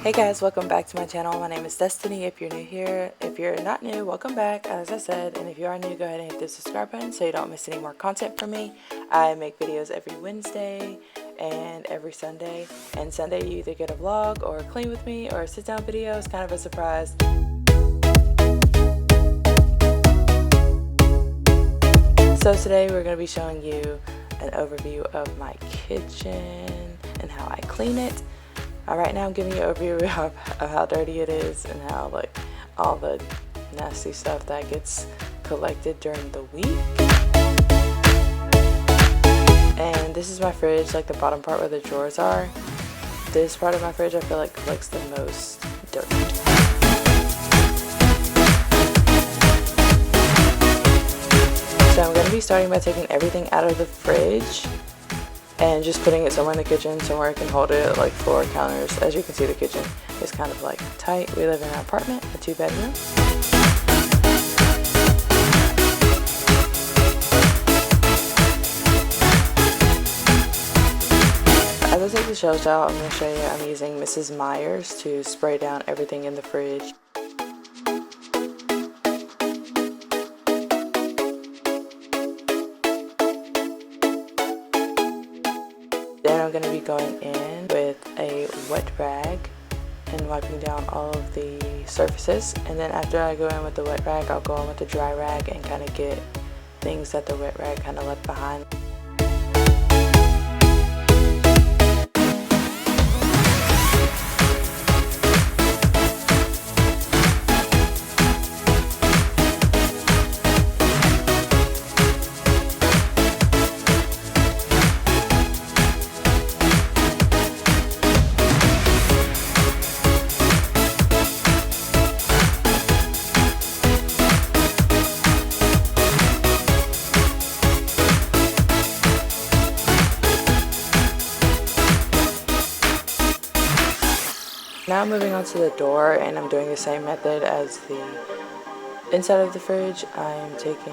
Hey guys, welcome back to my channel. My name is Destiny. If you're new here, if you're not new, welcome back as I said, and if you are new, go ahead and hit the subscribe button so you don't miss any more content from me. I make videos every Wednesday and every Sunday, and Sunday you either get a vlog or a clean with me or a sit down video. It's kind of a surprise. So today we're going to be showing you an overview of my kitchen and how I clean it. Right now I'm giving you an overview of how dirty it is and how like all the nasty stuff that gets collected during the week. And this is my fridge, like the bottom part where the drawers are. This part of my fridge I feel like collects the most dirt. So I'm going to be starting by taking everything out of the fridge and just putting it somewhere in the kitchen, somewhere I can hold it, like floor counters. As you can see, the kitchen is kind of like tight. We live in an apartment, a 2-bedroom. As I take the shelves out, I'm going to show you I'm using Mrs. Myers to spray down everything in the fridge. Then I'm going to be going in with a wet rag and wiping down all of the surfaces. And then after I go in with the wet rag, I'll go in with the dry rag and kind of get things that the wet rag kind of left behind. Now I'm moving on to the door, and I'm doing the same method as the inside of the fridge. I'm taking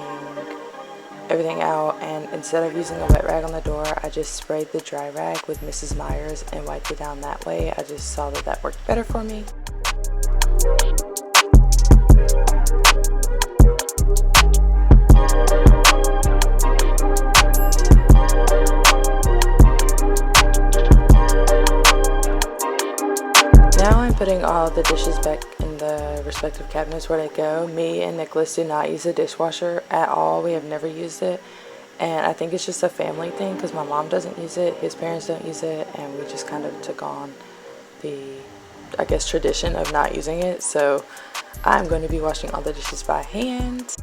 everything out, and instead of using a wet rag on the door, I just sprayed the dry rag with Mrs. Myers and wiped it down that way. I just saw that that worked better for me. Now I'm putting all the dishes back in the respective cabinets where they go. Me and Nicholas do not use a dishwasher at all. We have never used it, and I think it's just a family thing because my mom doesn't use it, his parents don't use it, and we just kind of took on the, I guess, tradition of not using it. So I'm going to be washing all the dishes by hand.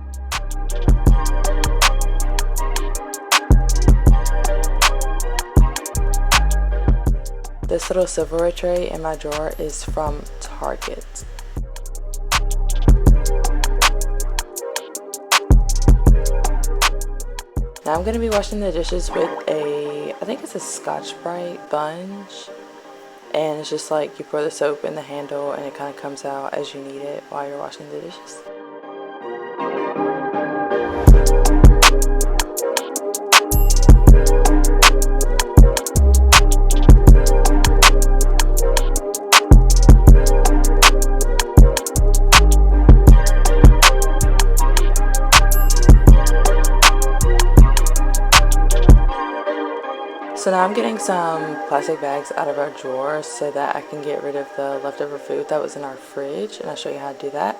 This little silverware tray in my drawer is from Target. Now I'm going to be washing the dishes with a, I think it's a Scotch-Brite sponge. And it's just like you pour the soap in the handle and it kind of comes out as you need it while you're washing the dishes. So now I'm getting some plastic bags out of our drawer so that I can get rid of the leftover food that was in our fridge, and I'll show you how to do that.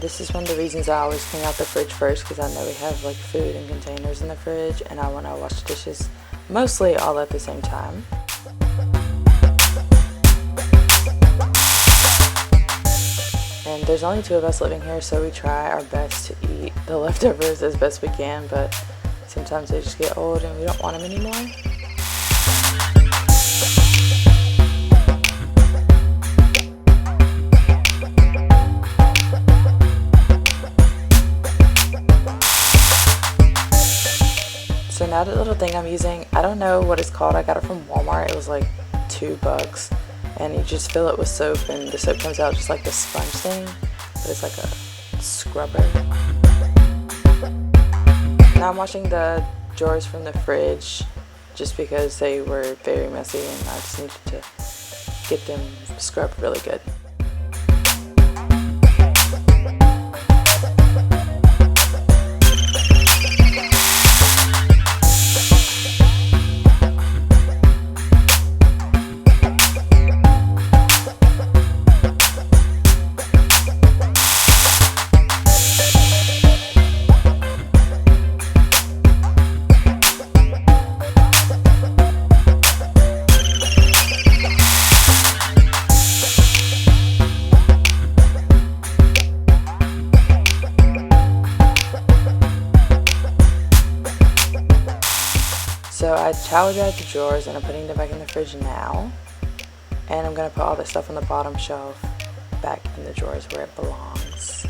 This is one of the reasons I always clean out the fridge first, because I know we have like food and containers in the fridge and I want to wash the dishes mostly all at the same time. And there's only 2 of us living here, so we try our best to eat the leftovers as best we can, but sometimes they just get old and we don't want them anymore. now the little thing I'm using, I don't know what it's called. I got it from Walmart. It was like $2, and you just fill it with soap, and the soap comes out just like the sponge thing, but it's like a scrubber. Now I'm washing the drawers from the fridge just because they were very messy and I just needed to get them scrubbed really good. So I towel dried the drawers and I'm putting them back in the fridge now. And I'm going to put all the stuff on the bottom shelf back in the drawers where it belongs.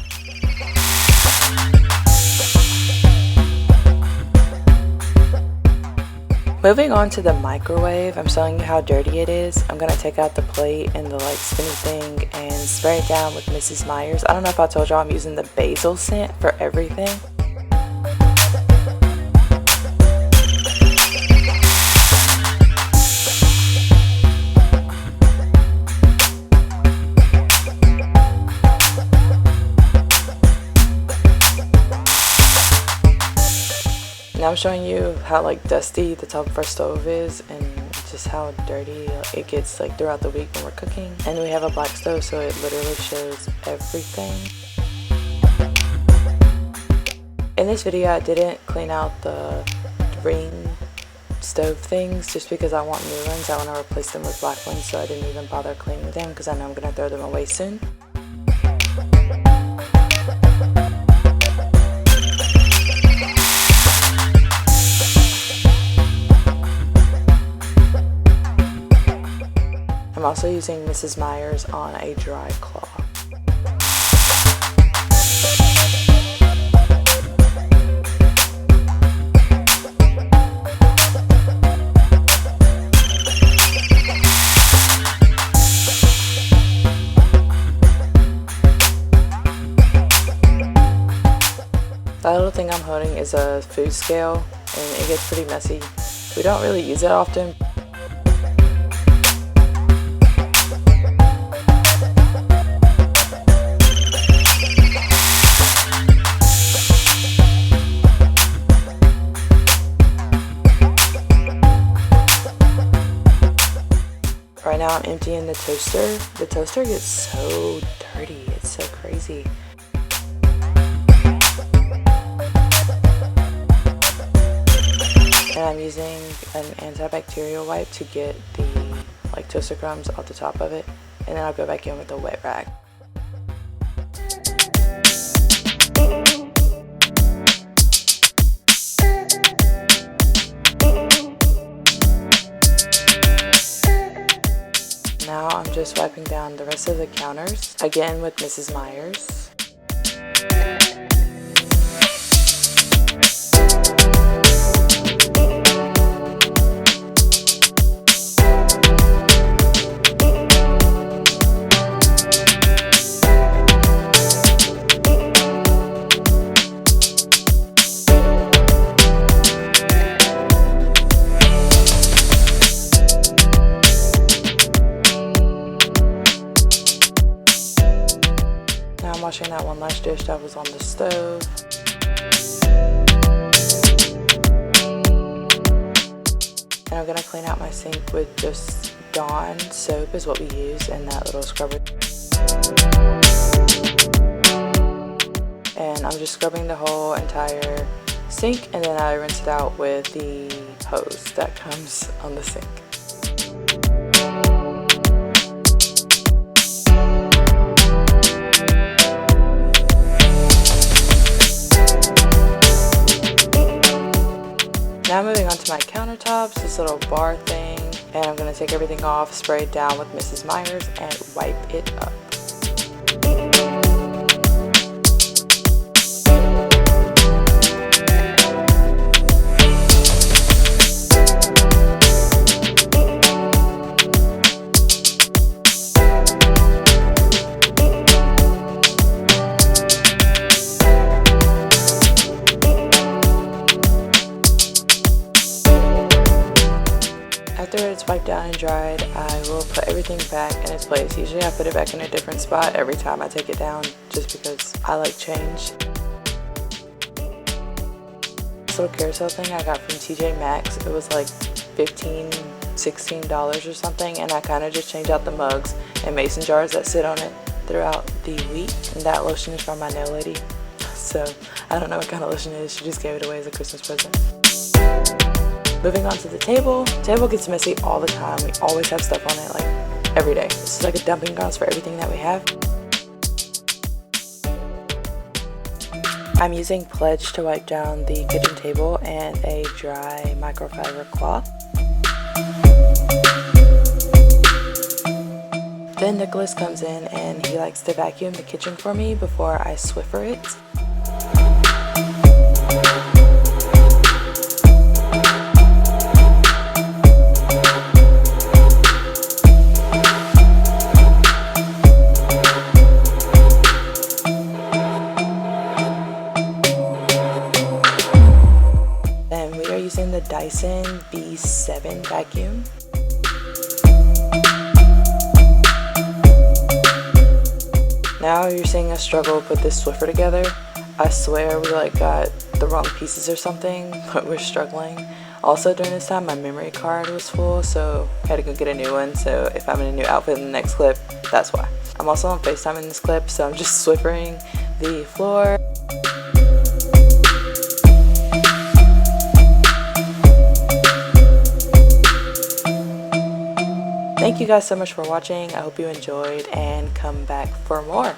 Moving on to the microwave, I'm showing you how dirty it is. I'm going to take out the plate and the like spinny thing and spray it down with Mrs. Myers. I don't know if I told y'all I'm using the basil scent for everything. Now I'm showing you how like dusty the top of our stove is and just how dirty it gets like throughout the week when we're cooking. And we have a black stove, so it literally shows everything. In this video I didn't clean out the ring stove things just because I want new ones. I want to replace them with black ones, so I didn't even bother cleaning them because I know I'm going to throw them away soon. I'm also using Mrs. Myers on a dry cloth. That little thing I'm holding is a food scale and it gets pretty messy. We don't really use it often. Right now I'm emptying the toaster. The toaster gets so dirty, it's so crazy. And I'm using an antibacterial wipe to get the like toaster crumbs off the top of it. And then I'll go back in with a wet rag. Now I'm just wiping down the rest of the counters, again with Mrs. Myers. Now I'm washing that one last dish that was on the stove. And I'm going to clean out my sink with just Dawn soap is what we use and that little scrubber. And I'm just scrubbing the whole entire sink and then I rinse it out with the hose that comes on the sink. Now moving on to my countertops, this little bar thing, and I'm going to take everything off, spray it down with Mrs. Myers, and wipe it up. after it's wiped down and dried, I will put everything back in its place. Usually I put it back in a different spot every time I take it down, just because I like change. This little carousel thing I got from TJ Maxx. It was like $15–16 or something, and I kind of just change out the mugs and mason jars that sit on it throughout the week. And that lotion is from my nail lady, so I don't know what kind of lotion it is. She just gave it away as a Christmas present. Moving on to the table. Table gets messy all the time. We always have stuff on it, like every day. This is like a dumping grounds for everything that we have. I'm using Pledge to wipe down the kitchen table and a dry microfiber cloth. Then Nicholas comes in and he likes to vacuum the kitchen for me before I Swiffer it. Then we are using the Dyson B7 vacuum. Now you're seeing us struggle to put this Swiffer together. I swear we like got the wrong pieces or something, but we're struggling. Also during this time my memory card was full, so I had to go get a new one. So if I'm in a new outfit in the next clip, that's why. I'm also on FaceTime in this clip, so I'm just Swiffering the floor. Thank you guys so much for watching. I hope you enjoyed and come back for more.